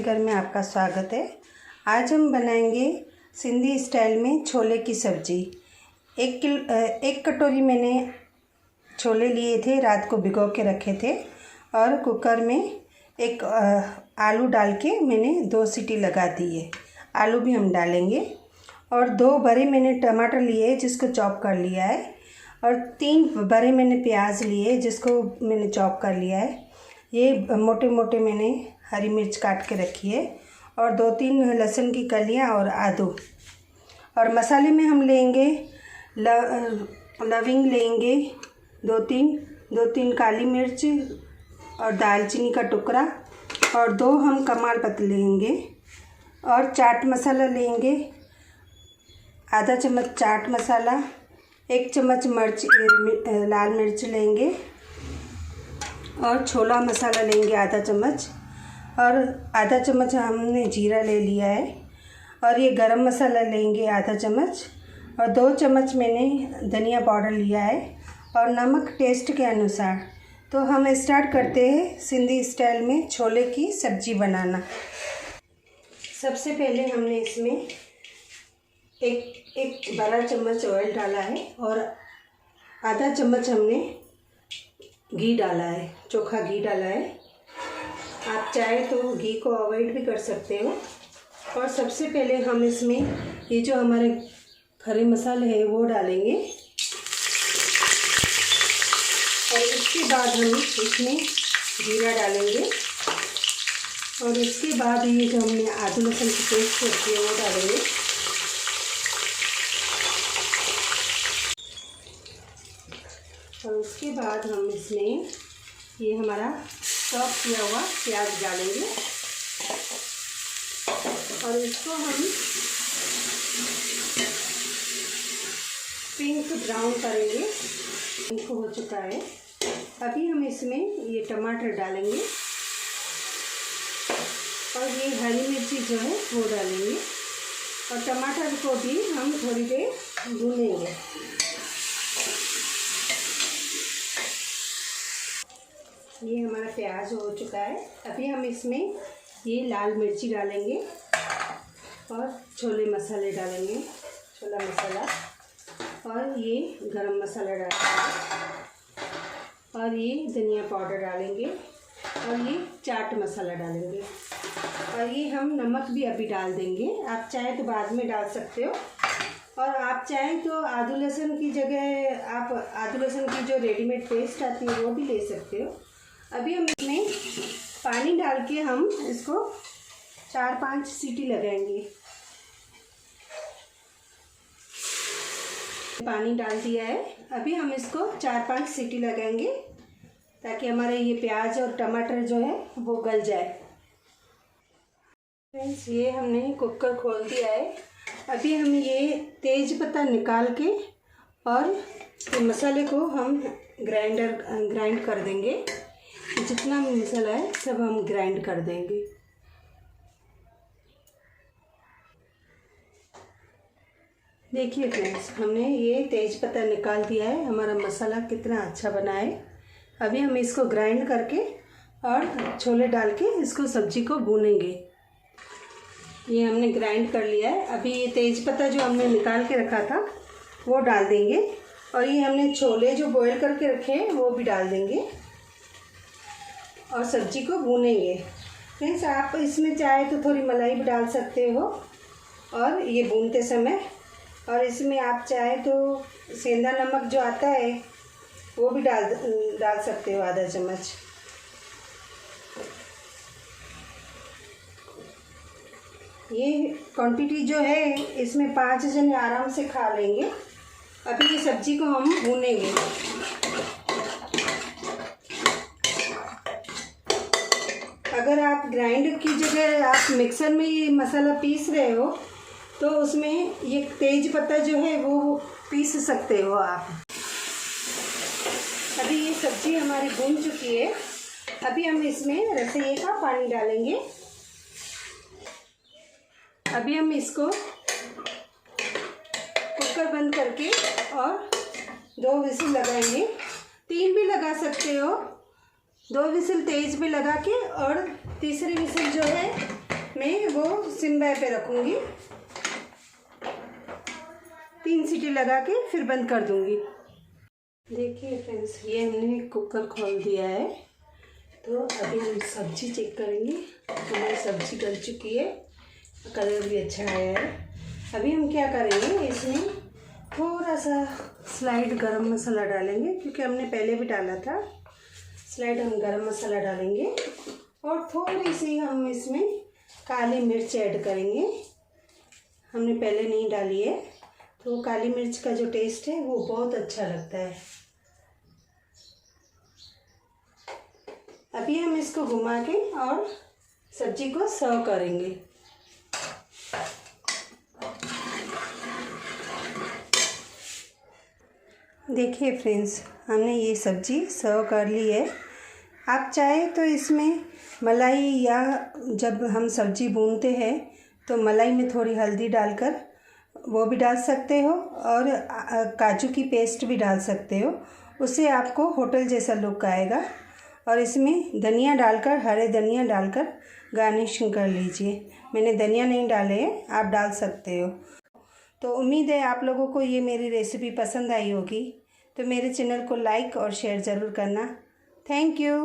घर में आपका स्वागत है। आज हम बनाएंगे सिंधी स्टाइल में छोले की सब्ज़ी। एक कटोरी मैंने छोले लिए थे, रात को भिगो के रखे थे और कुकर में एक आलू डाल के मैंने 2 सीटी लगा दी है। आलू भी हम डालेंगे और 2 बड़े मैंने टमाटर लिए जिसको चॉप कर लिया है और 3 बड़े मैंने प्याज लिए जिसको मैंने चॉप कर लिया है। ये मोटे मोटे मैंने हरी मिर्च काट के रखी है और 2-3 लहसुन की कलियां और आदू। और मसाले में हम लेंगे लविंग लेंगे 2-3 काली मिर्च और दालचीनी का टुकड़ा और 2 हम कमाल पत्ते लेंगे और चाट मसाला लेंगे, आधा चम्मच चाट मसाला, 1 चम्मच लाल मिर्च लेंगे और छोला मसाला लेंगे आधा चम्मच और आधा चम्मच हमने जीरा ले लिया है और ये गरम मसाला लेंगे आधा चम्मच और 2 चम्मच मैंने धनिया पाउडर लिया है और नमक टेस्ट के अनुसार। तो हम स्टार्ट करते हैं सिंधी स्टाइल में छोले की सब्ज़ी बनाना। सबसे पहले हमने इसमें एक बड़ा चम्मच ऑयल डाला है और आधा चम्मच हमने घी डाला है, चोखा घी डाला है। आप चाहे तो घी को अवॉइड भी कर सकते हो। और सबसे पहले हम इसमें ये जो हमारे खड़े मसाले हैं वो डालेंगे और इसके बाद हम इसमें जीरा डालेंगे और इसके बाद ये जो हमने आदू लहसुन की पेस्ट रखी है वो डालेंगे। और उसके बाद हम इसमें ये हमारा चॉप किया हुआ प्याज डालेंगे और इसको हम पिंक ब्राउन करेंगे। पिंक हो चुका है। अभी हम इसमें ये टमाटर डालेंगे और ये हरी मिर्ची जो है वो डालेंगे और टमाटर को भी हम थोड़ी देर भूनेंगे। ये हमारा प्याज हो चुका है। अभी हम इसमें ये लाल मिर्ची डालेंगे और छोले मसाले डालेंगे, छोला मसाला और ये गरम मसाला डालेंगे और ये धनिया पाउडर डालेंगे और ये चाट मसाला डालेंगे और ये हम नमक भी अभी डाल देंगे। आप चाहे तो बाद में डाल सकते हो और आप चाहें तो आदू लहसुन की जगह आप आदू लहसुन की जो रेडीमेड पेस्ट आती है वो भी ले सकते हो। अभी हम इसमें पानी डाल के हम इसको 4-5 सीटी लगाएंगे। पानी डाल दिया है। अभी हम इसको 4-5 सीटी लगाएंगे ताकि हमारे ये प्याज और टमाटर जो है वो गल जाए। फ्रेंड्स, ये हमने कुकर खोल दिया है। अभी हम ये तेज पत्ता निकाल के और मसाले को हम ग्राइंड कर देंगे। जितना भी मसाला है सब हम ग्राइंड कर देंगे। देखिए फ्रेंड्स, हमने ये तेज पत्ता निकाल दिया है। हमारा मसाला कितना अच्छा बना है। अभी हम इसको ग्राइंड करके और छोले डाल के इसको सब्जी को भूनेंगे। ये हमने ग्राइंड कर लिया है। अभी ये तेज पत्ता जो हमने निकाल के रखा था वो डाल देंगे और ये हमने छोले जो बॉईल करके रखे हैं वो भी डाल देंगे और सब्जी को भूनेंगे। फ्रेंड्स, आप इसमें चाहे तो थोड़ी मलाई भी डाल सकते हो और ये भूनते समय, और इसमें आप चाहे तो सेंधा नमक जो आता है वो भी डाल सकते हो, आधा चम्मच। ये क्वांटिटी जो है इसमें 5 जने आराम से खा लेंगे। अभी ये सब्जी को हम भूनेंगे। अगर आप ग्राइंडर की जगह आप मिक्सर में ये मसाला पीस रहे हो तो उसमें ये तेज पत्ता जो है वो पीस सकते हो आप। अभी ये सब्ज़ी हमारी भून चुकी है। अभी हम इसमें रसोई का पानी डालेंगे। अभी हम इसको कुकर बंद करके और 2 विसिल लगाएंगे। 3 भी लगा सकते हो, 2 विसिल तेज पे लगा के और तीसरी विसिल जो है मैं वो सिम पे रखूँगी, 3 सीटी लगा के फिर बंद कर दूँगी। देखिए फ्रेंड्स, ये हमने कुकर खोल दिया है। तो अभी हम सब्ज़ी चेक करेंगे। हमारी सब्ज़ी गल चुकी है, कलर भी अच्छा आया है। अभी हम क्या करेंगे, इसमें थोड़ा सा स्लाइड गरम मसाला डालेंगे, क्योंकि हमने पहले भी डाला था। स्लाइड हम गरम मसाला डालेंगे और थोड़ी सी हम इसमें काली मिर्च ऐड करेंगे। हमने पहले नहीं डाली है, तो काली मिर्च का जो टेस्ट है वो बहुत अच्छा लगता है। अभी हम इसको घुमा के और सब्जी को सर्व करेंगे। देखिए फ्रेंड्स, हमने ये सब्ज़ी सर्व कर ली है। आप चाहे तो इसमें मलाई, या जब हम सब्ज़ी भूनते हैं तो मलाई में थोड़ी हल्दी डालकर वो भी डाल सकते हो, और काजू की पेस्ट भी डाल सकते हो। उससे आपको होटल जैसा लुक आएगा। और इसमें धनिया डालकर, हरे धनिया डालकर गार्निशिंग कर लीजिए। मैंने धनिया नहीं डाले हैं, आप डाल सकते हो। तो उम्मीद है आप लोगों को ये मेरी रेसिपी पसंद आई होगी। तो मेरे चैनल को लाइक और शेयर ज़रूर करना। Thank you.